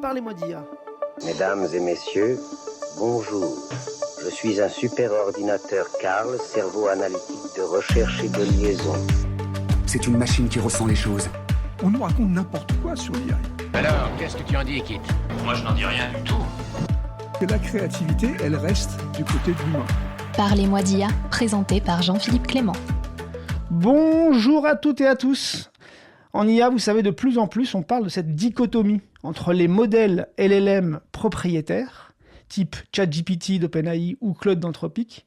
Parlez-moi d'IA. Mesdames et messieurs, bonjour. Je suis un super ordinateur Karl, cerveau analytique de recherche et de liaison. C'est une machine qui ressent les choses. On nous raconte n'importe quoi sur l'IA. Alors, qu'est-ce que tu en dis, Kit? Moi, je n'en dis rien du tout. Que la créativité, elle reste du côté de l'humain. Parlez-moi d'IA, présenté par Jean-Philippe Clément. Bonjour à toutes et à tous. En IA, vous savez, de plus en plus, on parle de cette dichotomie entre les modèles LLM propriétaires, type ChatGPT d'OpenAI ou Claude d'Anthropic,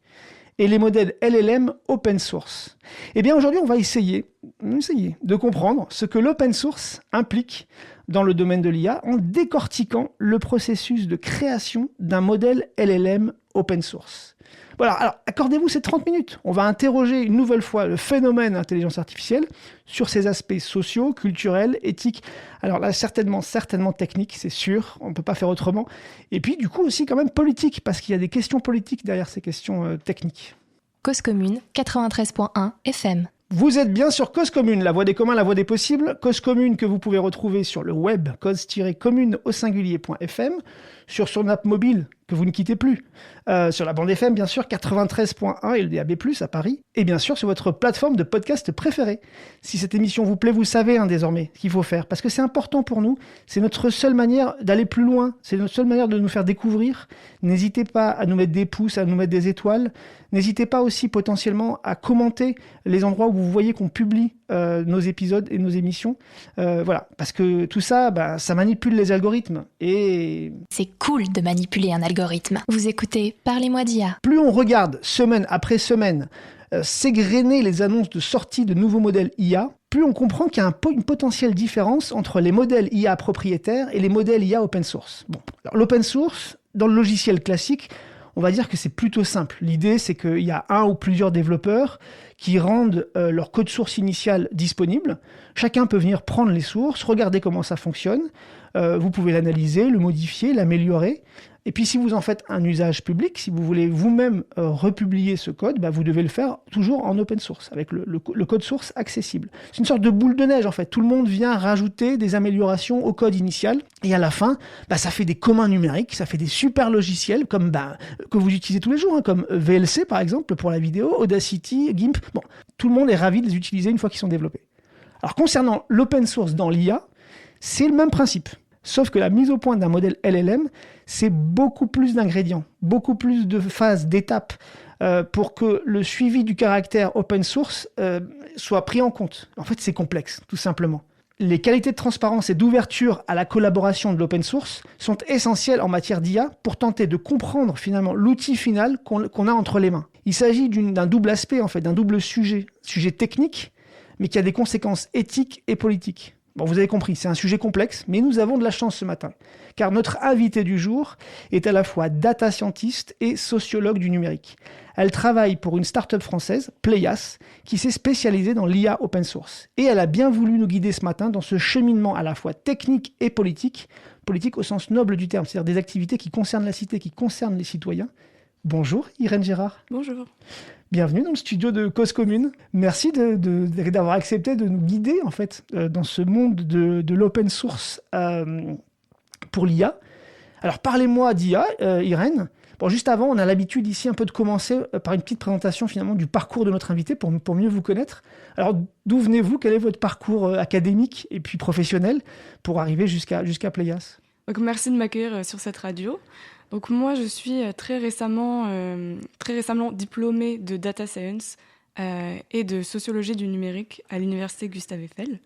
et les modèles LLM open source. Eh bien, aujourd'hui, on va essayer de comprendre ce que l'open source implique dans le domaine de l'IA en décortiquant le processus de création d'un modèle LLM open source. Voilà, alors accordez-vous ces 30 minutes. On va interroger une nouvelle fois le phénomène intelligence artificielle sur ses aspects sociaux, culturels, éthiques. Alors là, certainement techniques, c'est sûr, on ne peut pas faire autrement. Et puis du coup aussi quand même politique, parce qu'il y a des questions politiques derrière ces questions techniques. Cause commune, 93.1 FM. Vous êtes bien sur Cause Commune, la voix des communs, la voix des possibles. Cause Commune que vous pouvez retrouver sur le web, cause-commune au singulier.fm, sur son app mobile que vous ne quittez plus, sur la bande FM bien sûr, 93.1 et le DAB+, à Paris, et bien sûr sur votre plateforme de podcast préférée. Si cette émission vous plaît, vous savez désormais ce qu'il faut faire, parce que c'est important pour nous, c'est notre seule manière d'aller plus loin, c'est notre seule manière de nous faire découvrir. N'hésitez pas à nous mettre des pouces, à nous mettre des étoiles, n'hésitez pas aussi potentiellement à commenter les endroits où vous voyez qu'on publie nos épisodes et nos émissions, voilà, parce que tout ça, ça manipule les algorithmes, et... C'est cool de manipuler un algorithme. Vous écoutez Parlez-moi d'IA. Plus on regarde semaine après semaine s'égrener les annonces de sortie de nouveaux modèles IA, plus on comprend qu'il y a une potentielle différence entre les modèles IA propriétaires et les modèles IA open source. Bon, alors l'open source, dans le logiciel classique, on va dire que c'est plutôt simple. L'idée, c'est qu'il y a un ou plusieurs développeurs qui rendent leur code source initial disponible. Chacun peut venir prendre les sources, regarder comment ça fonctionne. Vous pouvez l'analyser, le modifier, l'améliorer. Et puis, si vous en faites un usage public, si vous voulez vous-même republier ce code, vous devez le faire toujours en open source, avec le code source accessible. C'est une sorte de boule de neige, en fait. Tout le monde vient rajouter des améliorations au code initial. Et à la fin, ça fait des communs numériques, ça fait des super logiciels comme que vous utilisez tous les jours, comme VLC, par exemple, pour la vidéo, Audacity, GIMP. Bon, tout le monde est ravi de les utiliser une fois qu'ils sont développés. Alors, concernant l'open source dans l'IA, c'est le même principe. Sauf que la mise au point d'un modèle LLM, c'est beaucoup plus d'ingrédients, beaucoup plus de phases, d'étapes pour que le suivi du caractère open source soit pris en compte. En fait, c'est complexe, tout simplement. Les qualités de transparence et d'ouverture à la collaboration de l'open source sont essentielles en matière d'IA pour tenter de comprendre finalement l'outil final qu'on a entre les mains. Il s'agit d'un double aspect, en fait, d'un double sujet technique, mais qui a des conséquences éthiques et politiques. Bon, vous avez compris, c'est un sujet complexe, mais nous avons de la chance ce matin, car notre invitée du jour est à la fois data scientist et sociologue du numérique. Elle travaille pour une start-up française, Playas, qui s'est spécialisée dans l'IA open source. Et elle a bien voulu nous guider ce matin dans ce cheminement à la fois technique et politique au sens noble du terme, c'est-à-dire des activités qui concernent la cité, qui concernent les citoyens. Bonjour Irène Gérard. Bonjour. Bienvenue dans le studio de Cause Commune. Merci d'avoir accepté de nous guider en fait dans ce monde de l'open source pour l'IA. Alors parlez-moi d'IA, Irène. Bon, juste avant, on a l'habitude ici un peu de commencer par une petite présentation finalement du parcours de notre invité pour mieux vous connaître. Alors d'où venez-vous? Quel est votre parcours académique et puis professionnel pour arriver jusqu'à Playas? Donc, merci de m'accueillir sur cette radio. Donc moi, je suis très récemment diplômée de data science et de sociologie du numérique à l'université Gustave Eiffel.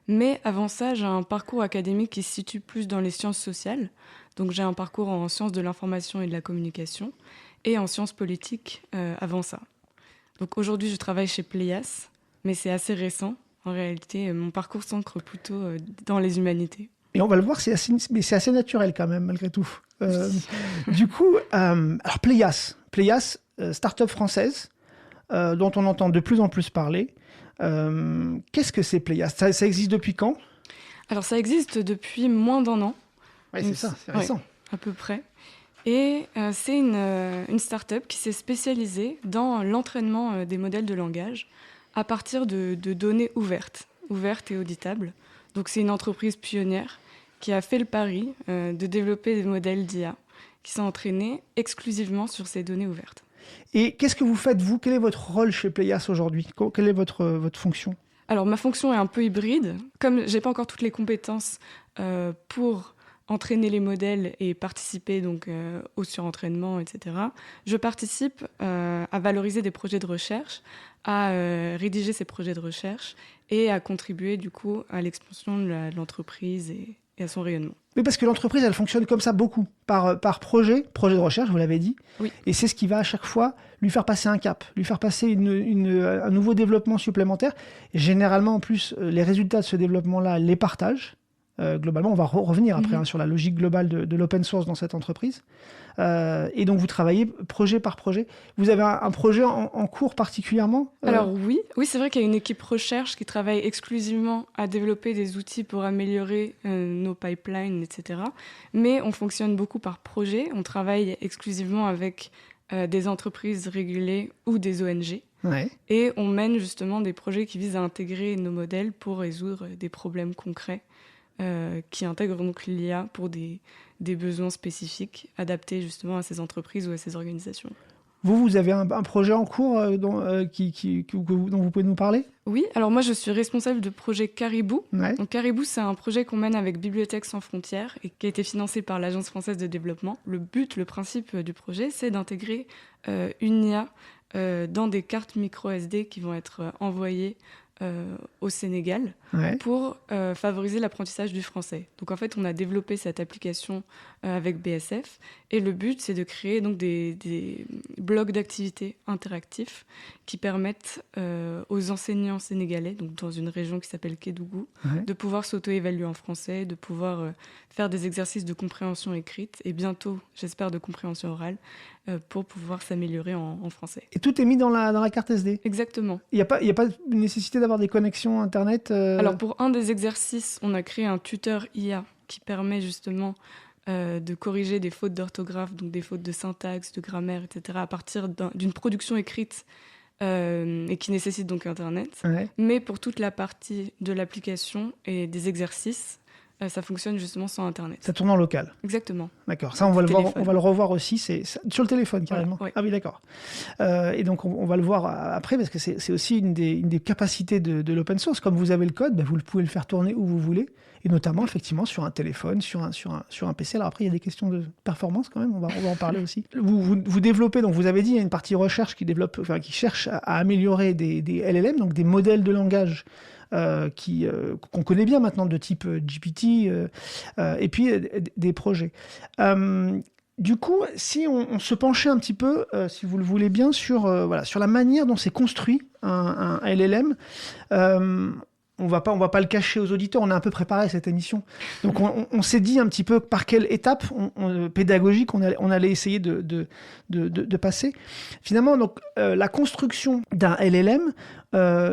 Mais avant ça, j'ai un parcours académique qui se situe plus dans les sciences sociales. Donc j'ai un parcours en sciences de l'information et de la communication et en sciences politiques avant ça. Donc aujourd'hui, je travaille chez Playas, mais c'est assez récent. En réalité, mon parcours s'ancre plutôt dans les humanités. Et on va le voir, c'est assez naturel quand même, malgré tout. Du coup, alors Playas, start-up française, dont on entend de plus en plus parler. Qu'est-ce que c'est Playas? Ça existe depuis quand? Alors ça existe depuis moins d'1 an. Oui, c'est ça, c'est récent. Ouais, à peu près. Et c'est une start-up qui s'est spécialisée dans l'entraînement des modèles de langage à partir de données ouvertes et auditables. Donc c'est une entreprise pionnière qui a fait le pari de développer des modèles d'IA qui sont entraînés exclusivement sur ces données ouvertes. Et qu'est-ce que vous faites, vous? Quel est votre rôle chez Pléias aujourd'hui? Quelle est votre fonction? Alors, ma fonction est un peu hybride. Comme je n'ai pas encore toutes les compétences pour entraîner les modèles et participer donc, au surentraînement, etc., je participe à valoriser des projets de recherche, à rédiger ces projets de recherche et à contribuer du coup à l'expansion de l'entreprise et à son rayonnement. Oui, parce que l'entreprise, elle fonctionne comme ça beaucoup, par projet de recherche, vous l'avez dit. Oui. Et c'est ce qui va à chaque fois lui faire passer un cap, lui faire passer un nouveau développement supplémentaire. Et généralement, en plus, les résultats de ce développement-là, elle les partage. Globalement, on va revenir après sur la logique globale de l'open source dans cette entreprise. Et donc, vous travaillez projet par projet. Vous avez un projet en cours particulièrement Alors oui, c'est vrai qu'il y a une équipe recherche qui travaille exclusivement à développer des outils pour améliorer nos pipelines, etc. Mais on fonctionne beaucoup par projet. On travaille exclusivement avec des entreprises régulées ou des ONG. Ouais. Et on mène justement des projets qui visent à intégrer nos modèles pour résoudre des problèmes concrets qui intègrent donc l'IA pour des besoins spécifiques adaptés justement à ces entreprises ou à ces organisations. Vous avez un projet en cours dont vous pouvez nous parler? Oui, alors moi je suis responsable de projet Caribou. Ouais. Donc Caribou, c'est un projet qu'on mène avec Bibliothèques sans frontières et qui a été financé par l'Agence française de développement. Le principe du projet, c'est d'intégrer une IA dans des cartes micro SD qui vont être envoyées au Sénégal pour favoriser l'apprentissage du français. Donc en fait, on a développé cette application avec BSF et le but, c'est de créer donc des blocs d'activités interactifs qui permettent aux enseignants sénégalais, donc dans une région qui s'appelle Kédougou, de pouvoir s'auto-évaluer en français, de pouvoir faire des exercices de compréhension écrite et bientôt, j'espère, de compréhension orale pour pouvoir s'améliorer en français. Et tout est mis dans la carte SD? Exactement. Il n'y a pas nécessité d'avoir des connexions Internet Alors pour un des exercices, on a créé un tuteur IA qui permet justement de corriger des fautes d'orthographe, donc des fautes de syntaxe, de grammaire, etc. à partir d'une production écrite et qui nécessite donc Internet. Ouais. Mais pour toute la partie de l'application et des exercices, ça fonctionne justement sans Internet. Ça tourne en local? Exactement. D'accord. Ça, on va le revoir aussi. C'est sur le téléphone, carrément. Voilà, ouais. Ah oui, d'accord. Et donc, on va le voir après, parce que c'est aussi une des capacités de l'open source. Comme vous avez le code, vous pouvez le faire tourner où vous voulez, et notamment, effectivement, sur un téléphone, sur un PC. Alors après, il y a des questions de performance quand même, on va en parler aussi. Vous développez, donc vous avez dit, il y a une partie recherche qui cherche à améliorer des LLM, donc des modèles de langage qu'on connaît bien maintenant, de type GPT, et puis des projets. Du coup, si on se penchait un petit peu, si vous le voulez bien, sur la manière dont c'est construit un LLM, on va pas le cacher aux auditeurs, on a un peu préparé cette émission. Donc on s'est dit un petit peu par quelle étape pédagogique on allait essayer de passer. Finalement, donc la construction d'un LLM,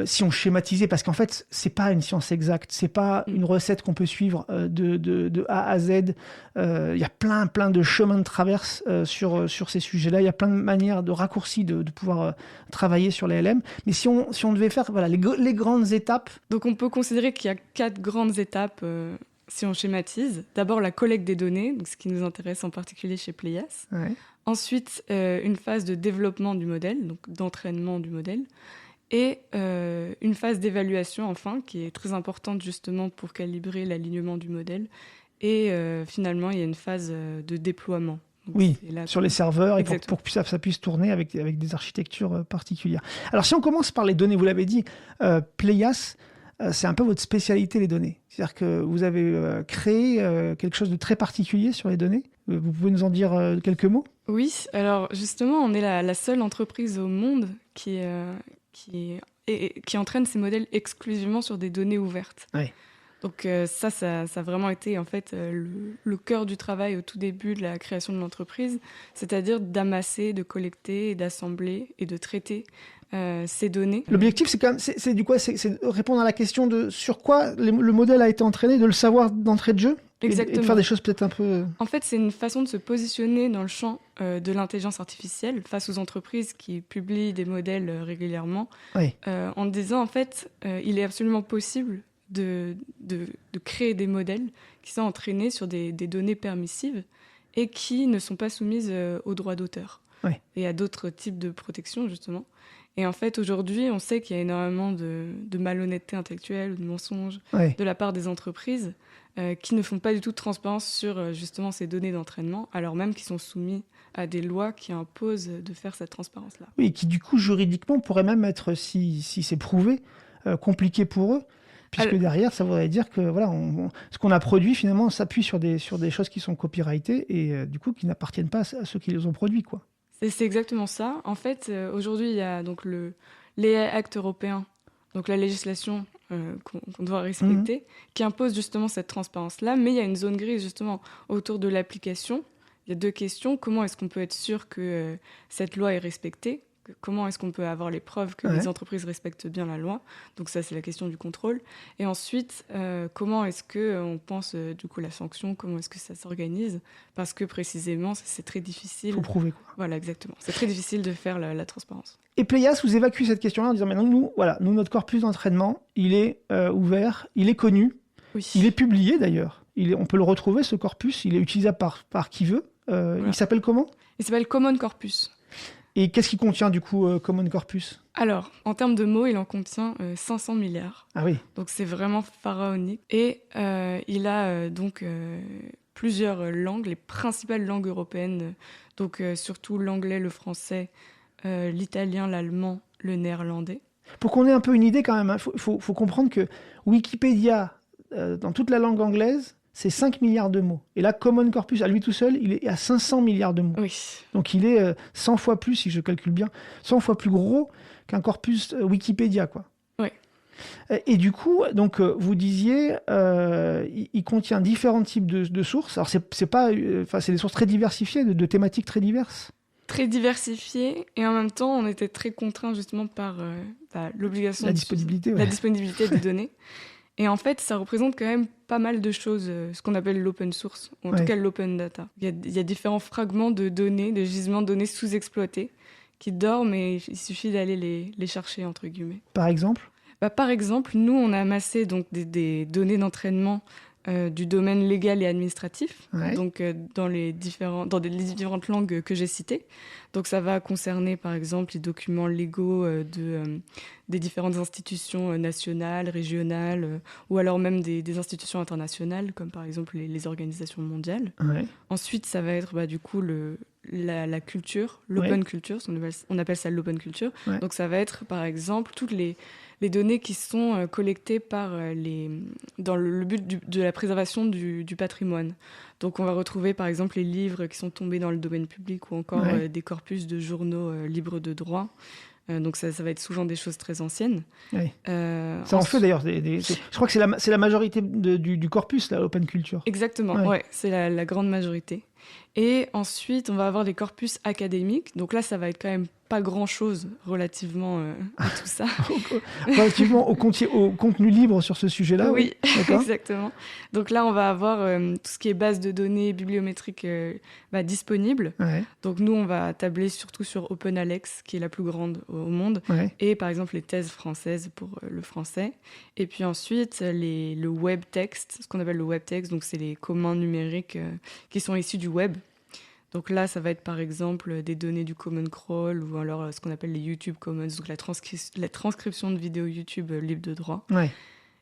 si on schématisait, parce qu'en fait c'est pas une science exacte, c'est pas une recette qu'on peut suivre de A à Z. Il y a plein de chemins de traverse sur ces sujets-là. Il y a plein de manières, de raccourcis de pouvoir travailler sur les LLM. Mais si on devait faire les grandes étapes. Donc on peut considérer qu'il y a 4 grandes étapes si on schématise. D'abord la collecte des données, donc ce qui nous intéresse en particulier chez Pléias. Ouais. Ensuite une phase de développement du modèle, donc d'entraînement du modèle. Et une phase d'évaluation, enfin, qui est très importante justement pour calibrer l'alignement du modèle. Et finalement, il y a une phase de déploiement. Donc, oui, sur les serveurs, et pour que ça puisse tourner avec des architectures particulières. Alors, si on commence par les données, vous l'avez dit, Pléias, c'est un peu votre spécialité, les données. C'est-à-dire que vous avez créé quelque chose de très particulier sur les données. Vous pouvez nous en dire quelques mots? Oui, alors justement, on est la seule entreprise au monde qui entraîne ces modèles exclusivement sur des données ouvertes. Oui. Donc ça a vraiment été en fait le cœur du travail au tout début de la création de l'entreprise, c'est-à-dire d'amasser, de collecter, d'assembler et de traiter ces données. L'objectif, c'est de répondre à la question de sur quoi le modèle a été entraîné, de le savoir d'entrée de jeu. Exactement. Et de faire des choses peut-être un peu... En fait, c'est une façon de se positionner dans le champ de l'intelligence artificielle face aux entreprises qui publient des modèles régulièrement, oui. En disant, en fait, il est absolument possible de créer des modèles qui sont entraînés sur des données permissives et qui ne sont pas soumises aux droits d'auteur et à d'autres types de protection, justement. Et en fait, aujourd'hui, on sait qu'il y a énormément de malhonnêteté intellectuelle ou de mensonges de la part des entreprises qui ne font pas du tout de transparence sur justement ces données d'entraînement, alors même qu'ils sont soumis à des lois qui imposent de faire cette transparence-là. Oui, et qui du coup, juridiquement, pourrait même être, si c'est prouvé, compliqué pour eux, puisque derrière, ça voudrait dire que voilà, ce qu'on a produit, finalement, s'appuie sur des choses qui sont copyrightées et du coup, qui n'appartiennent pas à ceux qui les ont produits, quoi. C'est exactement ça. En fait, aujourd'hui, il y a donc l'AI Act européen, donc la législation qu'on doit respecter, qui impose justement cette transparence-là, mais il y a une zone grise justement autour de l'application. Il y a 2 questions. Comment est-ce qu'on peut être sûr que cette loi est respectée ? Comment est-ce qu'on peut avoir les preuves que les entreprises respectent bien la loi ? Donc ça, c'est la question du contrôle. Et ensuite, comment est-ce qu'on pense du coup la sanction ? Comment est-ce que ça s'organise ? Parce que précisément, c'est très difficile. Il faut prouver, quoi. Voilà, exactement. C'est très difficile de faire la transparence. Et Pléias vous évacue cette question-là en disant maintenant, nous, notre corpus d'entraînement, il est ouvert, il est connu, il est publié d'ailleurs. On peut le retrouver, ce corpus, il est utilisable par qui veut. Il s'appelle comment ? Il s'appelle Common Corpus. Et qu'est-ce qu'il contient, du coup, Common Corpus ? Alors, en termes de mots, il en contient 500 milliards. Ah oui. Donc, c'est vraiment pharaonique. Et il a donc plusieurs langues, les principales langues européennes. Donc, surtout l'anglais, le français, l'italien, l'allemand, le néerlandais. Pour qu'on ait un peu une idée, quand même, faut comprendre que Wikipédia, dans toute la langue anglaise, c'est 5 milliards de mots. Et là, Common Corpus, à lui tout seul, il est à 500 milliards de mots. Oui. Donc il est 100 fois plus, si je calcule bien, 100 fois plus gros qu'un corpus Wikipédia, quoi. Oui. Et du coup, donc, vous disiez, il contient différents types de sources. Alors, c'est des sources très diversifiées, de thématiques très diverses. Très diversifiées, et en même temps, on était très contraints justement par l'obligation... La disponibilité, la disponibilité des données. Et en fait, ça représente quand même pas mal de choses, ce qu'on appelle l'open source, ou en tout cas l'open data. Il y a différents fragments de données, des gisements de données sous-exploités, qui dorment et il suffit d'aller les chercher, entre guillemets. Par exemple ? Par exemple, nous, on a amassé donc, des données d'entraînement du domaine légal et administratif, donc dans les différentes langues que j'ai citées. Donc ça va concerner par exemple les documents légaux des différentes institutions nationales, régionales, ou alors même des institutions internationales, comme par exemple les organisations mondiales. Ensuite, ça va être du coup la culture, l'open culture, on appelle ça l'open culture. Donc ça va être par exemple toutes les données qui sont collectées dans le but de la préservation du patrimoine. Donc on va retrouver par exemple les livres qui sont tombés dans le domaine public ou encore des corpus de journaux libres de droit. Donc ça va être souvent des choses très anciennes. Ça en fait d'ailleurs. Je crois que c'est la majorité du corpus, la open culture. Exactement, c'est la grande majorité. Et ensuite, on va avoir des corpus académiques. Donc là, ça va être quand même pas grand-chose relativement à tout ça. Relativement au contenu libre sur ce sujet-là. Oui, exactement. Donc là, on va avoir tout ce qui est base de données bibliométriques disponible. Donc nous, on va tabler surtout sur OpenAlex, qui est la plus grande au monde. Et par exemple, les thèses françaises pour le français. Et puis ensuite, le web text, ce qu'on appelle le web text. Donc c'est les commandes numériques qui sont issues du web. Donc là, ça va être par exemple des données du Common Crawl ou alors ce qu'on appelle les YouTube Commons, donc la transcription de vidéos YouTube libre de droit.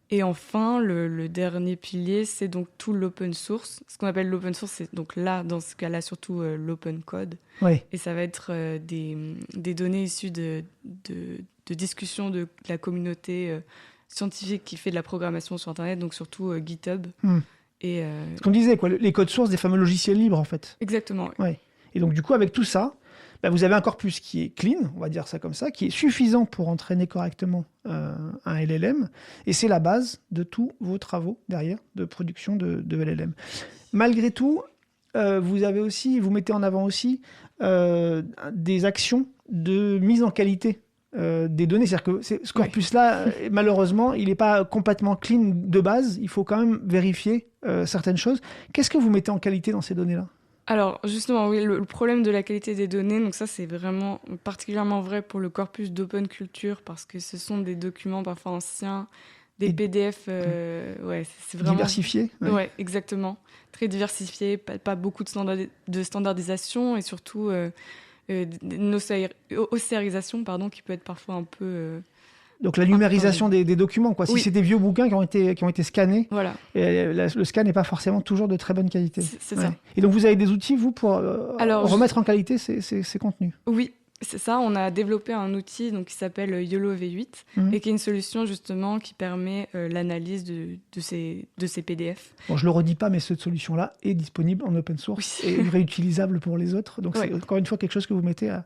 Et enfin, le dernier pilier, c'est donc tout l'open source. Ce qu'on appelle l'open source, c'est donc là, dans ce cas-là, surtout l'open code. Et ça va être des données issues de discussions de la communauté scientifique qui fait de la programmation sur Internet, donc surtout GitHub. Et ce qu'on disait, les codes sources des fameux logiciels libres, en fait. Exactement. Et donc, du coup, avec tout ça, vous avez un corpus qui est clean, on va dire ça comme ça, qui est suffisant pour entraîner correctement un LLM. Et c'est la base de tous vos travaux derrière de production de LLM. Malgré tout, vous mettez en avant aussi des actions de mise en qualité des données. C'est-à-dire que ce corpus-là, malheureusement, il n'est pas complètement clean de base. Il faut quand même vérifier certaines choses. Qu'est-ce que vous mettez en qualité dans ces données-là ? Alors, justement, oui, le problème de la qualité des données, donc ça, c'est vraiment particulièrement vrai pour le corpus d'open culture, parce que ce sont des documents parfois anciens, des PDF, c'est vraiment... Diversifié. Ouais, exactement. Très diversifié, pas beaucoup de standardisation et surtout une océarisation, qui peut être parfois un peu... Donc la numérisation des documents, quoi. Si c'est des vieux bouquins qui ont été scannés, voilà. Le scan n'est pas forcément toujours de très bonne qualité. C'est ça. Et donc vous avez des outils, vous, pour remettre en qualité ces contenus? Oui, c'est ça. On a développé un outil qui s'appelle YOLO V8 et qui est une solution justement qui permet l'analyse de ces PDF. Bon, je le redis pas, mais cette solution-là est disponible en open source et réutilisable pour les autres. Donc c'est encore une fois quelque chose que vous mettez à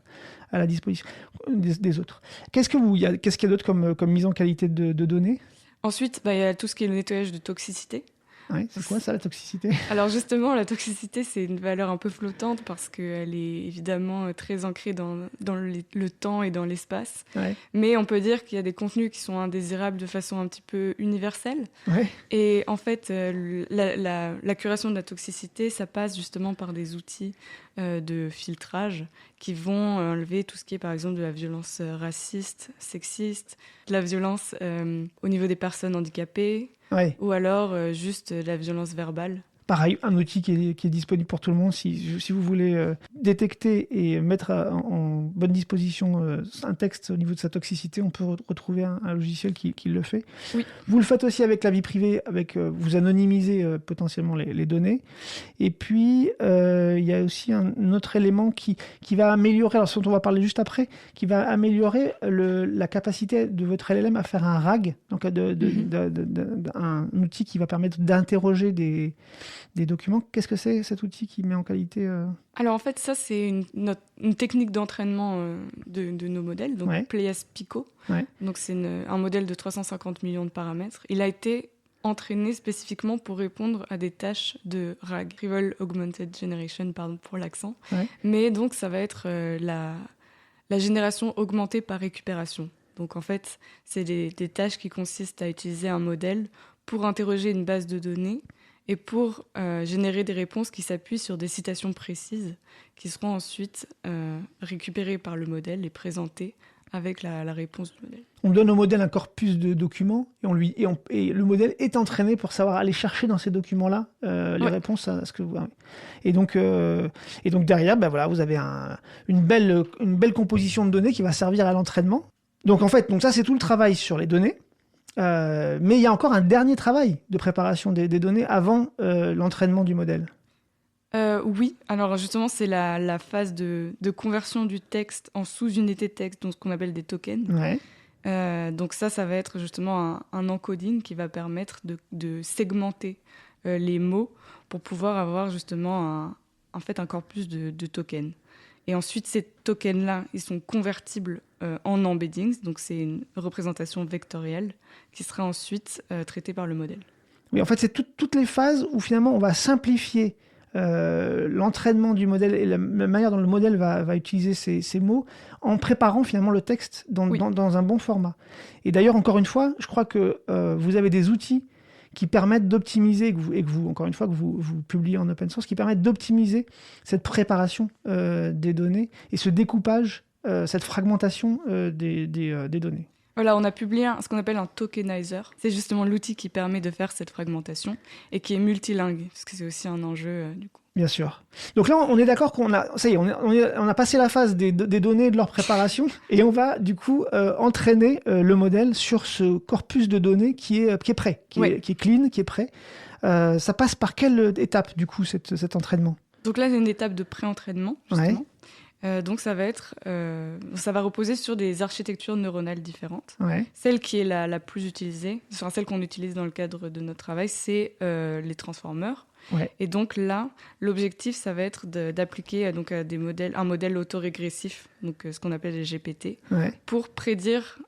la disposition des autres. Qu'est-ce qu'il y a d'autre comme mise en qualité de données? Ensuite, il y a tout ce qui est le nettoyage de toxicité. Ouais, c'est quoi ça, la toxicité? Alors justement, la toxicité, c'est une valeur un peu flottante parce qu'elle est évidemment très ancrée dans le temps et dans l'espace. Ouais. Mais on peut dire qu'il y a des contenus qui sont indésirables de façon un petit peu universelle. Ouais. Et en fait, la curation de la toxicité, ça passe justement par des outils de filtrage qui vont enlever tout ce qui est par exemple de la violence raciste, sexiste, de la violence au niveau des personnes handicapées, ou alors juste de la violence verbale. Pareil, un outil qui est disponible pour tout le monde. Si vous voulez détecter et mettre en bonne disposition un texte au niveau de sa toxicité, on peut retrouver un logiciel qui le fait. Oui. Vous le faites aussi avec la vie privée, vous anonymisez potentiellement les données. Et puis, il y a aussi un autre élément qui va améliorer, alors ce dont on va parler juste après, qui va améliorer la capacité de votre LLM à faire un RAG, donc un outil qui va permettre d'interroger des documents. Qu'est-ce que c'est cet outil qui met en qualité Alors en fait, ça c'est une technique d'entraînement de nos modèles, donc Pléiades Pico. Ouais. Donc c'est un modèle de 350 millions de paramètres. Il a été entraîné spécifiquement pour répondre à des tâches de RAG, Retrieval Augmented Generation, pardon pour l'accent. Ouais. Mais donc ça va être la génération augmentée par récupération. Donc en fait, c'est des tâches qui consistent à utiliser un modèle pour interroger une base de données et pour générer des réponses qui s'appuient sur des citations précises qui seront ensuite récupérées par le modèle et présentées avec la réponse du modèle. On donne au modèle un corpus de documents et le modèle est entraîné pour savoir aller chercher dans ces documents-là les réponses à ce que vous... Et donc derrière, vous avez une belle composition de données qui va servir à l'entraînement. Donc ça c'est tout le travail sur les données. Mais il y a encore un dernier travail de préparation des données avant l'entraînement du modèle. Oui, alors justement c'est la phase de conversion du texte en sous-unité de texte, donc ce qu'on appelle des tokens. Ouais. Donc ça va être justement un encoding qui va permettre de segmenter les mots pour pouvoir avoir justement un corpus de tokens. Et ensuite, ces tokens-là, ils sont convertibles en embeddings, donc c'est une représentation vectorielle qui sera ensuite traitée par le modèle. Oui, en fait, c'est toutes les phases où finalement on va simplifier l'entraînement du modèle et la manière dont le modèle va utiliser ces mots en préparant finalement le texte dans un bon format. Et d'ailleurs, encore une fois, je crois que vous avez des outils qui permettent d'optimiser, et que vous, encore une fois, que vous publiez en open source, qui permettent d'optimiser cette préparation des données et ce découpage, cette fragmentation des données. Voilà, on a publié ce qu'on appelle un tokenizer. C'est justement l'outil qui permet de faire cette fragmentation et qui est multilingue, parce que c'est aussi un enjeu du coup. Bien sûr. Donc là, on est d'accord on a passé la phase des données et de leur préparation et on va du coup entraîner le modèle sur ce corpus de données qui est prêt, qui est clean, qui est prêt. Ça passe par quelle étape du coup cet entraînement? Donc là, c'est une étape de pré-entraînement justement. Ouais. Donc ça va reposer sur des architectures neuronales différentes. Ouais. Celle qui est la plus utilisée, celle qu'on utilise dans le cadre de notre travail, c'est les transformers. Ouais. Et donc là, l'objectif, ça va être d'appliquer un modèle autorégressif, donc ce qu'on appelle les GPT, pour prédire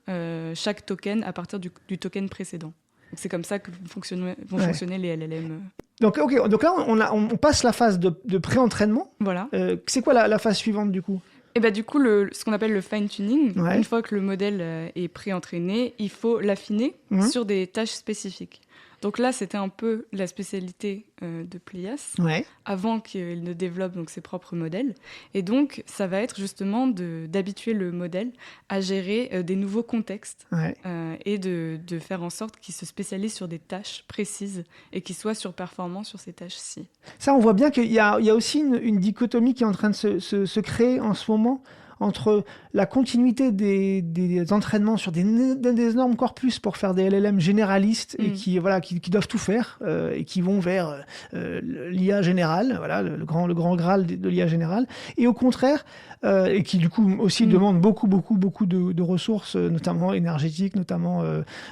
chaque token à partir du token précédent. Donc c'est comme ça que vont fonctionner les LLM. Donc là, on passe la phase de pré-entraînement. Voilà. C'est quoi la phase suivante du coup ? Et du coup, ce qu'on appelle le fine-tuning, une fois que le modèle est pré-entraîné, il faut l'affiner sur des tâches spécifiques. Donc là, c'était un peu la spécialité de Playas, avant qu'il ne développe donc ses propres modèles. Et donc, ça va être justement d'habituer le modèle à gérer des nouveaux contextes et de faire en sorte qu'il se spécialise sur des tâches précises et qu'il soit surperformant sur ces tâches-ci. Ça, on voit bien qu'il y a aussi une dichotomie qui est en train de se créer en ce moment entre la continuité des entraînements sur des énormes corpus pour faire des LLM généralistes et qui doivent tout faire et qui vont vers l'IA générale, le grand graal de l'IA générale, et au contraire, et qui du coup aussi demandent beaucoup de ressources, notamment énergétiques, notamment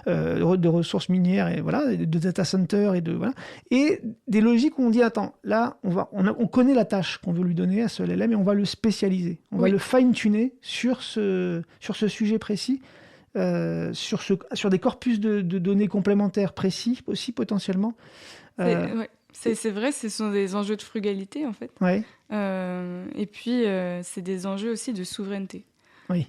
de ressources minières et de data centers et des logiques où on dit attends, là on connaît la tâche qu'on veut lui donner à ce LLM et on va le spécialiser, on va le fine-tuner sur ce sujet précis, sur des corpus de données complémentaires précis aussi potentiellement. C'est vrai, ce sont des enjeux de frugalité en fait. Et puis c'est des enjeux aussi de souveraineté.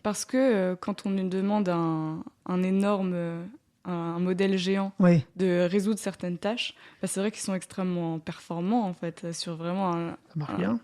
Parce que quand on nous demande un énorme un modèle géant de résoudre certaines tâches, c'est vrai qu'ils sont extrêmement performants en fait sur vraiment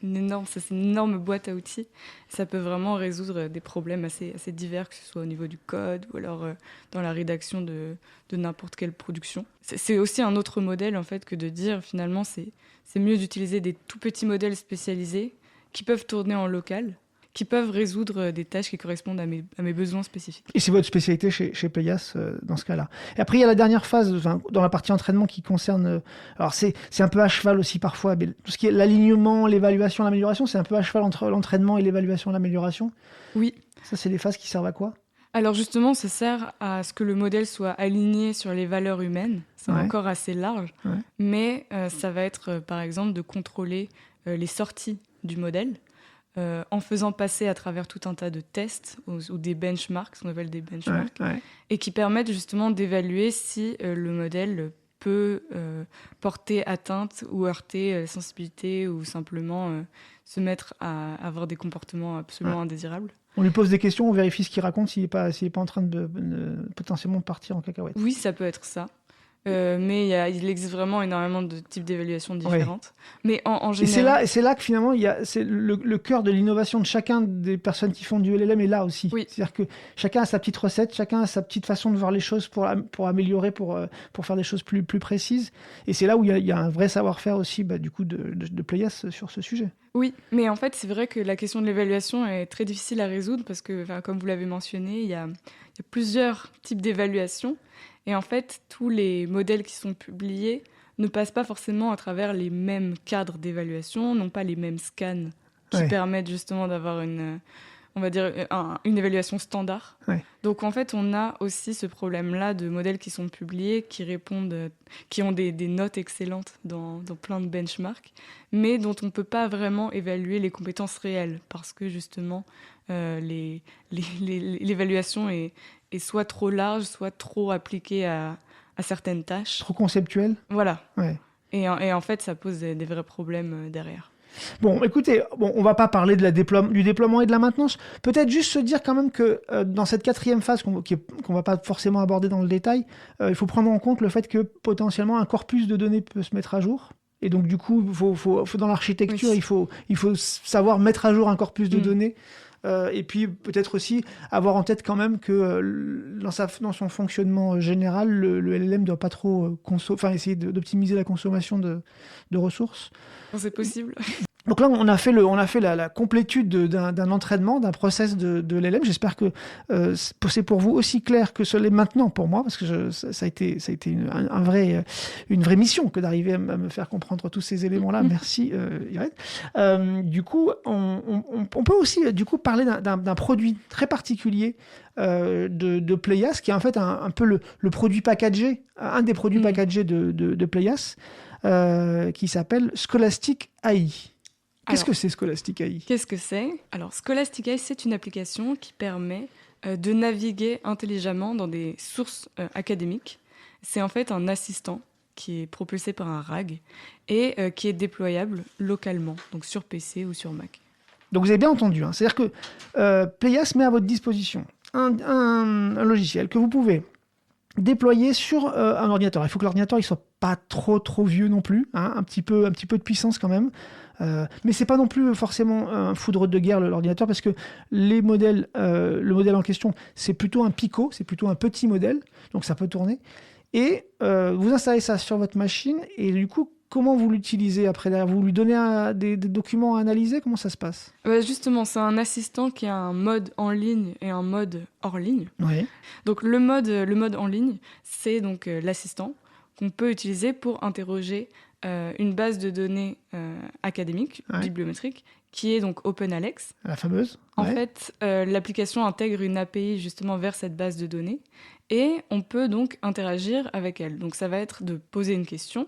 une énorme boîte à outils. Ça peut vraiment résoudre des problèmes assez divers, que ce soit au niveau du code ou alors dans la rédaction de n'importe quelle production. C'est aussi un autre modèle en fait que de dire finalement c'est mieux d'utiliser des tout petits modèles spécialisés qui peuvent tourner en local, qui peuvent résoudre des tâches qui correspondent à mes besoins spécifiques. Et c'est votre spécialité chez Playas dans ce cas-là. Et après, il y a la dernière phase, dans la partie entraînement qui concerne... alors, c'est un peu à cheval aussi parfois, mais tout ce qui est l'alignement, l'évaluation, l'amélioration, c'est un peu à cheval entre l'entraînement et l'évaluation et l'amélioration. Oui. Ça, c'est des phases qui servent à quoi ? Alors justement, ça sert à ce que le modèle soit aligné sur les valeurs humaines. C'est encore assez large, mais ça va être, par exemple, de contrôler les sorties du modèle, en faisant passer à travers tout un tas de tests ou des benchmarks, ce qu'on appelle des benchmarks, et qui permettent justement d'évaluer si le modèle peut porter atteinte ou heurter sensibilité ou simplement se mettre à avoir des comportements absolument indésirables. On lui pose des questions, on vérifie ce qu'il raconte, s'il n'est pas en train de potentiellement partir en cacahuète. Oui, ça peut être ça. Mais il existe vraiment énormément de types d'évaluations différentes. Mais en général... Et c'est là que finalement, c'est le cœur de l'innovation de chacun des personnes qui font du LLM est là aussi. C'est-à-dire que chacun a sa petite recette, chacun a sa petite façon de voir les choses pour améliorer, pour faire des choses plus précises. Et c'est là où il y a un vrai savoir-faire aussi du coup de Playas sur ce sujet. Oui, mais en fait, c'est vrai que la question de l'évaluation est très difficile à résoudre parce que, comme vous l'avez mentionné, il y a plusieurs types d'évaluations. Et en fait, tous les modèles qui sont publiés ne passent pas forcément à travers les mêmes cadres d'évaluation, n'ont pas les mêmes scans qui permettent justement d'avoir une évaluation standard. Donc en fait, on a aussi ce problème-là de modèles qui sont publiés, qui ont des notes excellentes dans plein de benchmarks, mais dont on ne peut pas vraiment évaluer les compétences réelles, parce que justement, l'évaluation est soit trop large, soit trop appliquée à certaines tâches. Trop conceptuelle. Voilà. Et en fait, ça pose des vrais problèmes derrière. Bon, écoutez, on va pas parler du déploiement et de la maintenance. Peut-être juste se dire quand même que dans cette quatrième phase qu'on va pas forcément aborder dans le détail, il faut prendre en compte le fait que potentiellement un corpus de données peut se mettre à jour. Et donc du coup, faut dans l'architecture, il faut savoir mettre à jour un corpus de données. Et puis peut-être aussi avoir en tête quand même que dans son fonctionnement général, le LLM ne doit pas trop essayer d'optimiser la consommation de ressources. C'est possible. Donc là, on a fait la complétude d'un entraînement, d'un process de LLM. J'espère que c'est pour vous aussi clair que ce l'est maintenant pour moi, parce que ça a été une vraie mission que d'arriver à me faire comprendre tous ces éléments-là. Merci, Irène. Du coup, on peut aussi parler d'un produit très particulier de Playas, qui est en fait un peu le produit packagé, un des produits packagés de Playas, qui s'appelle Scholastic AI. Qu'est-ce que c'est Scholastic AI ? Qu'est-ce que c'est ? Alors, Scholastic AI, c'est une application qui permet de naviguer intelligemment dans des sources académiques. C'est en fait un assistant qui est propulsé par un RAG et qui est déployable localement, donc sur PC ou sur Mac. Donc vous avez bien entendu, hein. C'est-à-dire que Playas met à votre disposition un logiciel que vous pouvez déployé sur un ordinateur. Il faut que l'ordinateur il soit pas trop vieux non plus, hein, un petit peu de puissance quand même. Mais c'est pas non plus forcément un foudre de guerre l'ordinateur, parce que le modèle en question, c'est plutôt un Pico, c'est plutôt un petit modèle, donc ça peut tourner. Et vous installez ça sur votre machine, et du coup, comment vous l'utilisez après derrière? Vous lui donnez des documents à analyser? Comment ça se passe? Justement, c'est un assistant qui a un mode en ligne et un mode hors ligne. Oui. Donc le mode en ligne, c'est donc l'assistant qu'on peut utiliser pour interroger une base de données académique, bibliométrique, qui est donc OpenAlex. La fameuse. En fait, l'application intègre une API justement vers cette base de données et on peut donc interagir avec elle. Donc ça va être de poser une question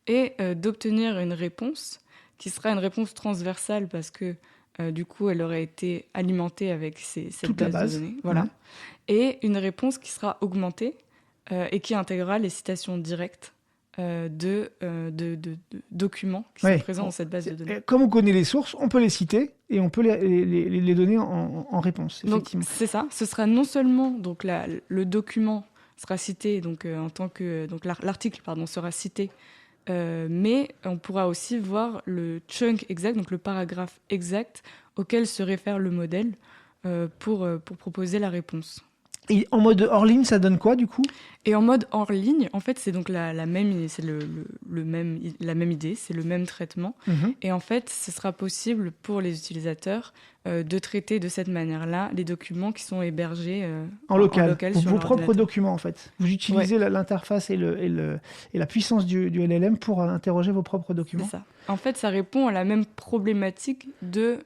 et d'obtenir une réponse qui sera une réponse transversale parce que du coup elle aurait été alimentée avec cette base de données. Voilà. Et une réponse qui sera augmentée et qui intégrera les citations directes de documents qui sont présents dans cette base de données. Comme on connaît les sources, on peut les citer et on peut les donner en réponse. Effectivement. Donc c'est ça. Ce sera non seulement donc le document sera cité donc en tant que donc l'article sera cité, mais on pourra aussi voir le chunk exact, donc le paragraphe exact auquel se réfère le modèle pour proposer la réponse. Et en mode hors ligne, ça donne quoi du coup? Et en mode hors ligne, en fait, c'est donc la même, c'est la même idée, c'est le même traitement. Mm-hmm. Et en fait, ce sera possible pour les utilisateurs de traiter de cette manière-là les documents qui sont hébergés en local sur vos propres documents en fait. Vous utilisez l'interface et la puissance du LLM pour interroger vos propres documents. C'est ça. En fait, ça répond à la même problématique de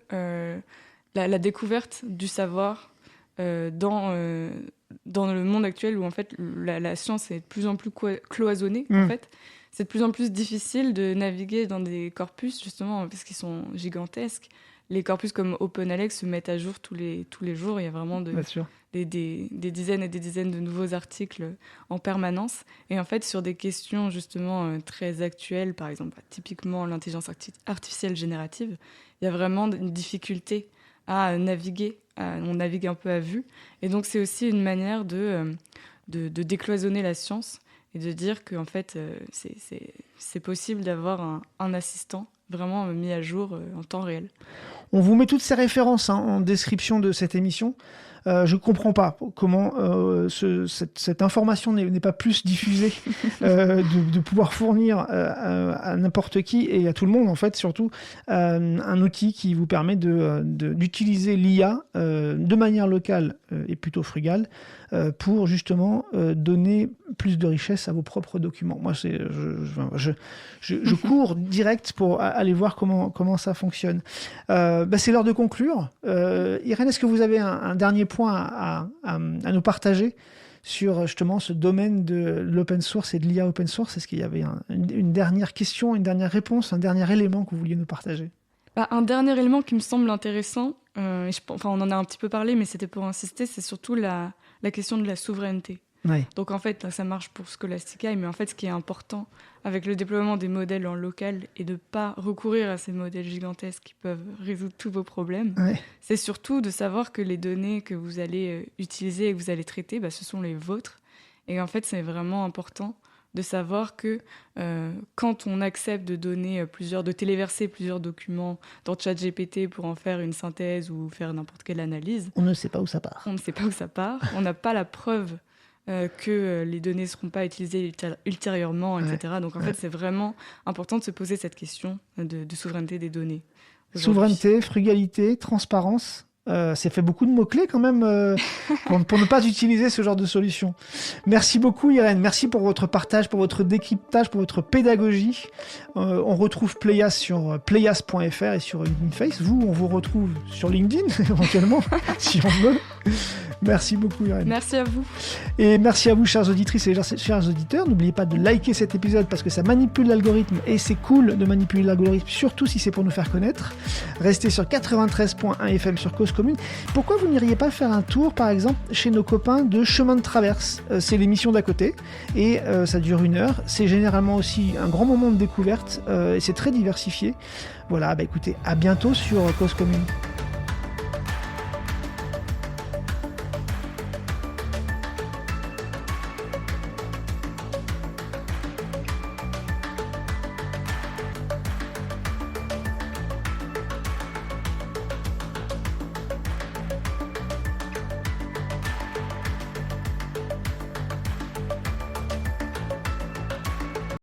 la découverte du savoir. Dans le monde actuel où en fait la science est de plus en plus cloisonnée, en fait, c'est de plus en plus difficile de naviguer dans des corpus justement parce qu'ils sont gigantesques. Les corpus comme OpenAlex se mettent à jour tous les jours. Il y a vraiment des dizaines et des dizaines de nouveaux articles en permanence. Et en fait, sur des questions justement très actuelles, par exemple, typiquement l'intelligence artificielle générative, il y a vraiment une difficulté à naviguer. On navigue un peu à vue. Et donc, c'est aussi une manière de décloisonner la science et de dire qu'en fait, c'est possible d'avoir un assistant vraiment mis à jour en temps réel. On vous met toutes ces références en description de cette émission. Je ne comprends pas comment cette information n'est pas plus diffusée, de pouvoir fournir à n'importe qui et à tout le monde, en fait, surtout, un outil qui vous permet d'utiliser l'IA de manière locale et plutôt frugale pour justement donner plus de richesse à vos propres documents. Moi, je cours direct pour aller voir comment ça fonctionne. C'est l'heure de conclure. Irène, est-ce que vous avez un dernier point à nous partager sur justement ce domaine de l'open source et de l'IA open source? Est-ce qu'il y avait une dernière question, une dernière réponse, un dernier élément que vous vouliez nous partager? Un dernier élément qui me semble intéressant, on en a un petit peu parlé, mais c'était pour insister, c'est surtout la question de la souveraineté. Ouais. Donc en fait, là, ça marche pour Scholastica, mais en fait, ce qui est important avec le déploiement des modèles en local et de ne pas recourir à ces modèles gigantesques qui peuvent résoudre tous vos problèmes, c'est surtout de savoir que les données que vous allez utiliser et que vous allez traiter, ce sont les vôtres. Et en fait, c'est vraiment important de savoir que quand on accepte de donner de téléverser plusieurs documents dans ChatGPT pour en faire une synthèse ou faire n'importe quelle analyse, on ne sait pas où ça part. On ne sait pas où ça part. On n'a pas la preuve que les données ne seront pas utilisées ultérieurement, etc. Donc en fait, c'est vraiment important de se poser cette question de souveraineté des données. Souveraineté, frugalité, transparence. C'est fait beaucoup de mots-clés quand même pour ne pas utiliser ce genre de solution. Merci beaucoup Irène, merci pour votre partage, pour votre décryptage, pour votre pédagogie. On retrouve Playas sur playas.fr et sur LinkedIn. On vous retrouve sur LinkedIn éventuellement, si on veut. Merci beaucoup Irène. Merci à vous. Et merci à vous chères auditrices et chers auditeurs. N'oubliez pas de liker cet épisode parce que ça manipule l'algorithme et c'est cool de manipuler l'algorithme, surtout si c'est pour nous faire connaître. Restez sur 93.1 FM sur Cause Commune. Pourquoi vous n'iriez pas faire un tour par exemple chez nos copains de Chemin de Traverse? C'est l'émission d'à côté et ça dure 1 heure. C'est généralement aussi un grand moment de découverte et c'est très diversifié. Voilà, écoutez, à bientôt sur Cause Commune.